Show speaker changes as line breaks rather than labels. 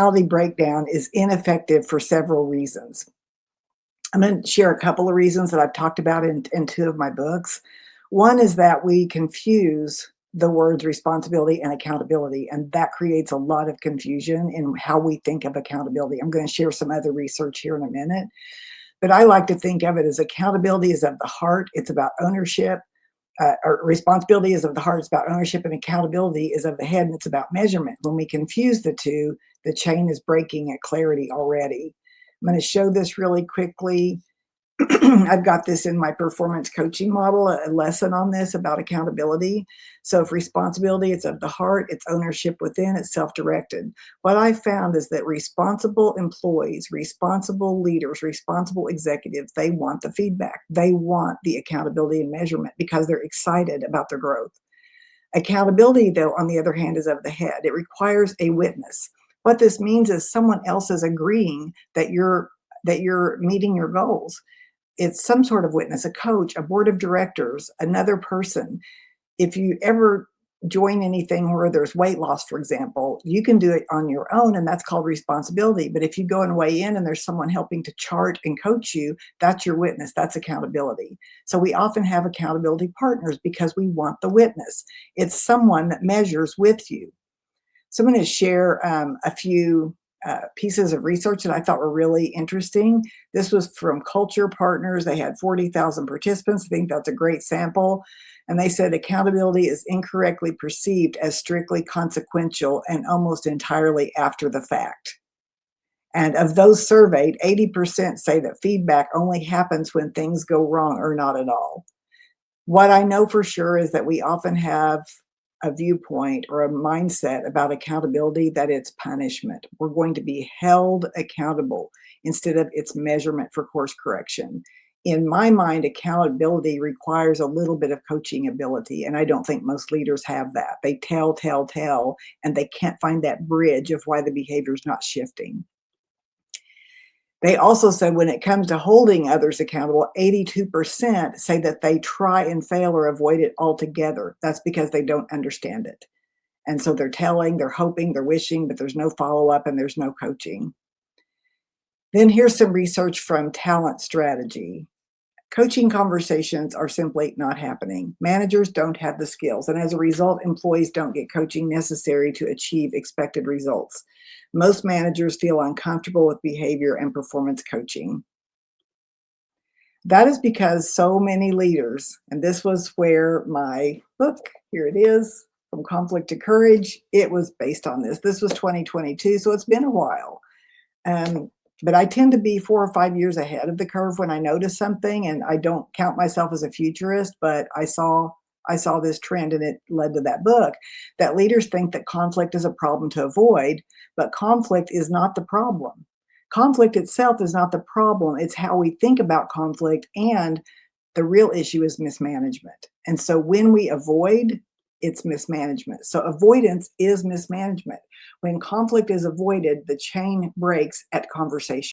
personality breakdown is ineffective for several reasons. I'm going to share a couple of reasons that I've talked about in two of my books. One is that we confuse the words responsibility and accountability, and that creates a lot of confusion in how we think of accountability. I'm going to share some other research here in a minute, but I like to think of it as accountability is of the heart. It's about ownership. Or responsibility is of the heart, it's about ownership, and accountability is of the head, and it's about measurement. When we confuse the two, the chain is breaking at clarity already. I'm going to show this really quickly. I've got this in my performance coaching model, a lesson on this about accountability. So if responsibility is of the heart, it's ownership within, it's self-directed. What I found is that responsible employees, responsible leaders, responsible executives, they want the feedback. They want the accountability and measurement because they're excited about their growth. Accountability, though, on the other hand, is of the head. It requires a witness. What this means is someone else is agreeing that you're meeting your goals. It's some sort of witness, a coach, a board of directors, another person. If you ever join anything where there's weight loss, for example, you can do it on your own, and that's called responsibility. But if you go and weigh in and there's someone helping to chart and coach you, that's your witness, that's accountability. So we often have accountability partners because we want the witness. It's someone that measures with you. So I'm going to share a few pieces of research that I thought were really interesting. This was from Culture Partners. They had 40,000 participants. I think that's a great sample. And they said accountability is incorrectly perceived as strictly consequential and almost entirely after the fact. And of those surveyed, 80% say that feedback only happens when things go wrong or not at all. What I know for sure is that we often have a viewpoint or a mindset about accountability that it's punishment. We're going to be held accountable instead of its measurement for course correction. In my mind, accountability requires a little bit of coaching ability, and I don't think most leaders have that. They tell, and they can't find that bridge of why the behavior is not shifting. They also said when it comes to holding others accountable, 82% say that they try and fail or avoid it altogether. That's because they don't understand it. And so they're telling, they're hoping, they're wishing, but there's no follow-up and there's no coaching. Then here's some research from Talent Strategy. Coaching conversations are simply not happening. Managers don't have the skills, and as a result, employees don't get coaching necessary to achieve expected results. Most managers feel uncomfortable with behavior and performance coaching. That is because so many leaders, and this was where my book, here it is, From Conflict to Courage, it was based on this. This was 2022, so it's been a while. But I tend to be 4 or 5 years ahead of the curve when I notice something, and I don't count myself as a futurist, but I saw this trend and it led to that book, that leaders think that conflict is a problem to avoid, but conflict is not the problem. Conflict itself is not the problem. It's how we think about conflict, and the real issue is mismanagement. And so when we avoid, it's mismanagement. So avoidance is mismanagement. When conflict is avoided, the chain breaks at conversation.